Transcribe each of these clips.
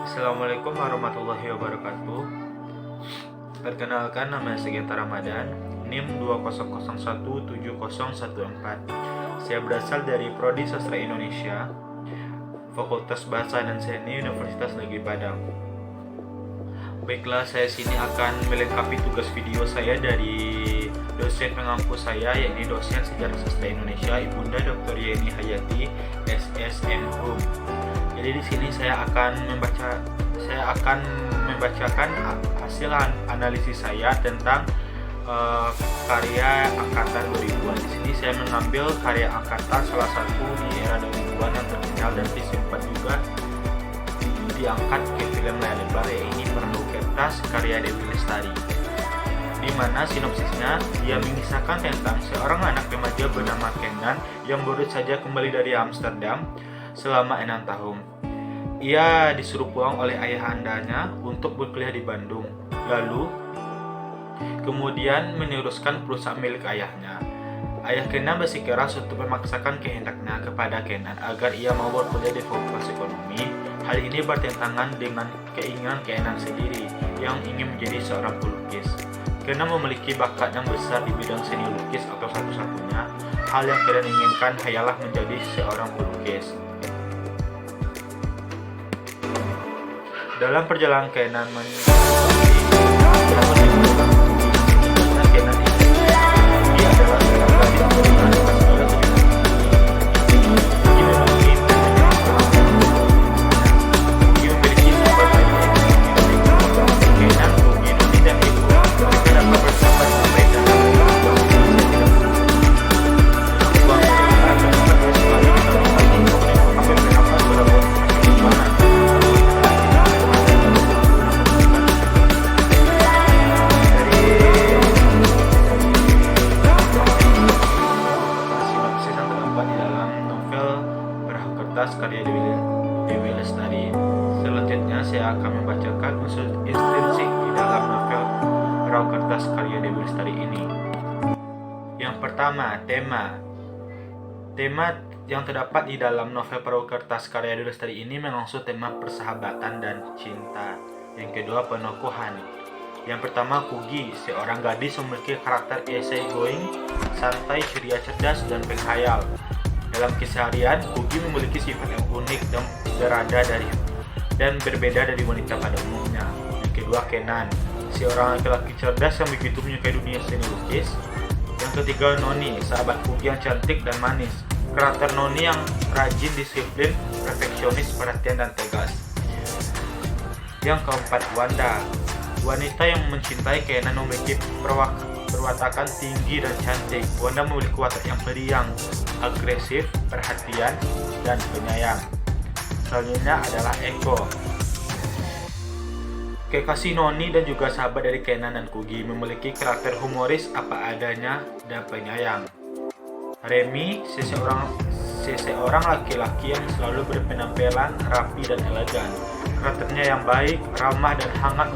Assalamualaikum warahmatullahi wabarakatuh. Perkenalkan, nama saya Genta Ramadan, NIM 200170114. Saya berasal dari Prodi Sastra Indonesia, Fakultas Bahasa dan Seni Universitas Negeri Padang. Baiklah, saya sini akan melengkapi tugas video saya dari dosen pengampu saya, yakni dosen Sejarah Sastra Indonesia, Ibunda Dr. Yeni Hayati, SSN Hum. Jadi di sini saya akan membacakan hasil analisis saya tentang karya angkatan 2000-an. Di sini saya mengambil karya angkatan salah satu di era 2000-an yang terkenal dan disimpan juga diangkat ke film layar lebar, yaitu Perahu Kertas karya Dewi Lestari. Di mana sinopsisnya, dia mengisahkan tentang seorang anak remaja bernama Kenan yang baru saja kembali dari Amsterdam selama 6 tahun. Ia disuruh pulang oleh ayahandanya untuk berkuliah di Bandung. Lalu, kemudian meneruskan perusahaan milik ayahnya. Ayah Kenan bersikeras untuk memaksakan kehendaknya kepada Kenan agar ia mau berkuliah di Fakultas Ekonomi. Hal ini bertentangan dengan keinginan Kenan sendiri yang ingin menjadi seorang pelukis. Kenan memiliki bakat yang besar di bidang seni lukis atau satu-satunya hal yang Kenan inginkan hanyalah menjadi seorang pelukis. Dalam perjalanan Kenan dia adalah seorang gadis yang beriman. Karya Dewi Lestari. Selanjutnya saya akan membacakan unsur intrinsik di dalam novel Perahu Kertas karya Dewi Lestari ini. Yang pertama, tema. Tema yang terdapat di dalam novel Perahu Kertas karya Dewi Lestari ini mengusung tema persahabatan dan cinta. Yang kedua, penokohan. Yang pertama, Kugi, seorang gadis memiliki karakter easygoing, santai, ceria, cerdas, dan penghayal. Dalam keseharian, Kugi memiliki sifat yang unik dan berbeda dari wanita pada umumnya. Yang kedua, Kenan, seorang laki-laki cerdas yang begitu menyukai dunia seni lukis. Yang ketiga, Noni, sahabat Kugi yang cantik dan manis. Karakter Noni yang rajin, disiplin, perfeksionis, perhatian, dan tegas. Yang keempat, Wanda, wanita yang mencintai Kenan memiliki perwatakan tinggi dan cantik. Wanda memiliki watak yang periang, agresif, perhatian, dan penyayang. Selanjutnya adalah Eko, kekasih Noni dan juga sahabat dari Kenan dan Kugi, memiliki karakter humoris, apa adanya, dan penyayang. Remy, seseorang laki-laki yang selalu berpenampilan rapi dan elegan. Karakternya yang baik, ramah, dan hangat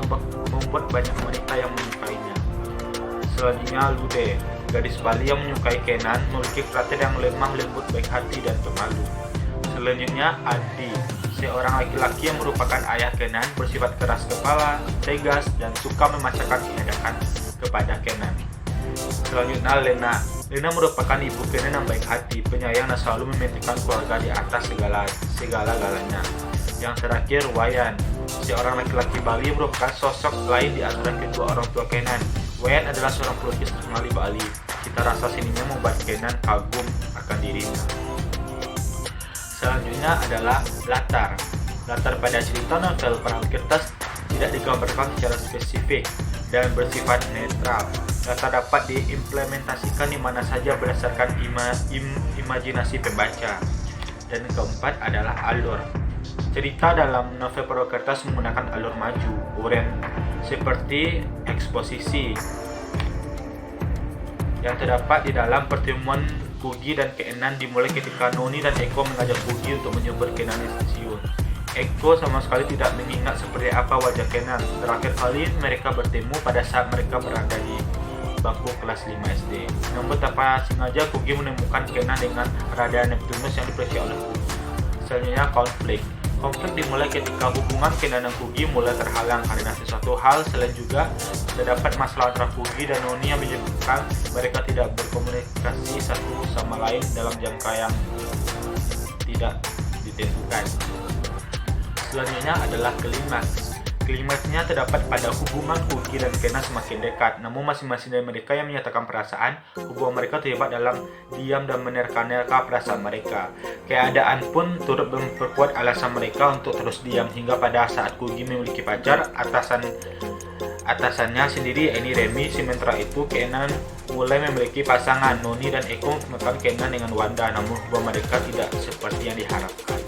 membuat banyak wanita yang menyukainya. Selanjutnya Lude, gadis Bali yang menyukai Kenan, memiliki karakter yang lemah lembut, baik hati, dan pemalu. Selanjutnya Adi, seorang laki-laki yang merupakan ayah Kenan, bersifat keras kepala, tegas, dan suka memaksakan kehendak kepada Kenan. Selanjutnya Lena merupakan ibu Kenan yang baik hati, penyayang, dan selalu mementingkan keluarga di atas segala-galanya. Yang terakhir, Wayan, seorang laki-laki Bali yang merupakan sosok lain di antara kedua orang tua Kenan. Wayan adalah seorang pelukis terkenal di Bali. Cita rasa seninya membuat Kenan kagum akan dirinya. Selanjutnya adalah latar. Latar pada cerita novel Perahu Kertas tidak digambarkan secara spesifik dan bersifat netral. Latar dapat diimplementasikan di mana saja berdasarkan imajinasi pembaca. Dan keempat adalah alur. Cerita dalam novel Perahu Kertas menggunakan alur maju, uren, seperti eksposisi yang terdapat di dalam pertemuan Kugi dan Kenan dimulai ketika Noni dan Eko mengajak Kugi untuk menjemput Kenan di stasiun. Eko sama sekali tidak mengingat seperti apa wajah Kenan. Terakhir kali mereka bertemu pada saat mereka berada di bangku kelas 5 SD. Namun tanpa sengaja Kugi menemukan Kenan dengan rada Neptunus yang dipercaya oleh Kugi. Selanjutnya konflik. Konflik dimulai ketika hubungan Kenan dan Kugi mulai terhalang karena sesuatu hal. Selain juga terdapat masalah antara Kugi dan Noni yang menyebabkan mereka tidak berkomunikasi satu sama lain dalam jangka yang tidak ditentukan. Selanjutnya adalah klimaks. Klimaksnya terdapat pada hubungan Kugi dan Kenan semakin dekat, namun masing-masing dari mereka yang menyatakan perasaan. Hubungan mereka terlibat dalam diam dan menerka-nerka perasaan mereka. Keadaan pun turut memperkuat alasan mereka untuk terus diam, hingga pada saat Kugi memiliki pacar, atasannya sendiri, ini Remy. Sementara itu Kenan mulai memiliki pasangan. Noni dan Eko menemukan Kenan dengan Wanda, namun hubungan mereka tidak seperti yang diharapkan.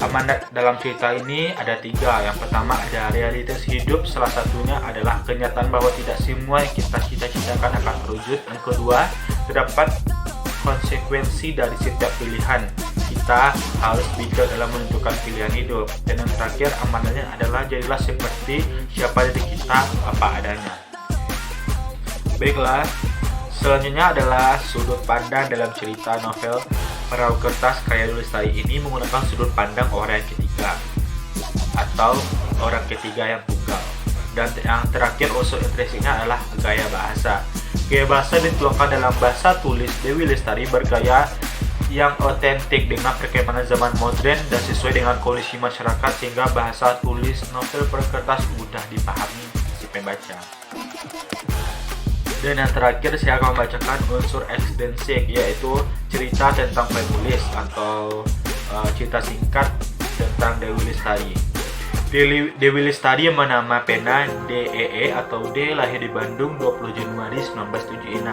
Amanat dalam cerita ini ada 3. Yang pertama ada realitas hidup, salah satunya adalah kenyataan bahwa tidak semua yang kita cita-citakan akan terwujud. Yang kedua, terdapat konsekuensi dari setiap pilihan. Kita harus bijak dalam menentukan pilihan hidup. Dan yang terakhir, amanatnya adalah jadilah seperti siapa diri kita apa adanya. Baiklah, selanjutnya adalah sudut pandang dalam cerita novel Perahu Kertas karya Dewi Lestari ini menggunakan sudut pandang orang yang ketiga atau orang ketiga yang tunggal. Dan yang terakhir, unsur intrinsiknya adalah gaya bahasa. Gaya bahasa dituangkan dalam bahasa tulis Dewi Lestari bergaya yang otentik dengan perkembangan zaman modern dan sesuai dengan kondisi masyarakat, sehingga bahasa tulis novel Perahu Kertas mudah dipahami si pembaca. Dan yang terakhir, saya akan membacakan unsur ekstrinsik, yaitu cerita tentang penulis atau cerita singkat tentang Dewi Lestari. Dewi Lestari yang bernama pena DEE atau D lahir di Bandung 20 Januari 1976.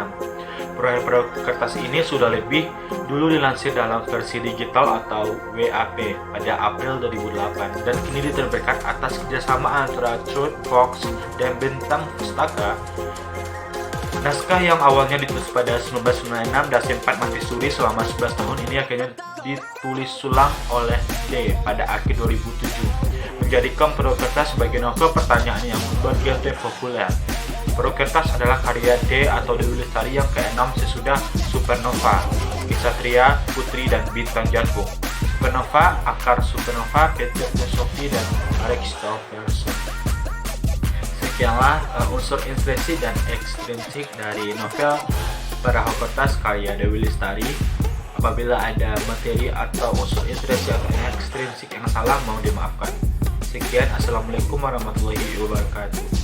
Perahu Kertas ini sudah lebih dulu dilansir dalam versi digital atau WAP pada April 2008 dan kini diterbitkan atas kerjasama antara Truth Fox dan Bentang Pustaka. Naskah yang awalnya ditulis pada 1996 dan sempat mati suri selama 11 tahun ini akhirnya ditulis ulang oleh D pada akhir 2007, menjadikan Perahu Kertas sebagai novel pertanyaan yang begitu populer. Perahu Kertas adalah karya D atau Dewi Lestari yang ke-6 sesudah Supernova, Ksatria, Putri, dan Bintang Jatuh. Supernova, Akar Supernova, Peter Sophie, dan Christopherson. Sekianlah unsur intrinsik dan ekstrinsik dari novel Perahu Kertas karya Dewi Lestari. Apabila ada materi atau unsur intrinsik atau ekstrinsik yang salah, mohon dimaafkan. Sekian, assalamualaikum warahmatullahi wabarakatuh.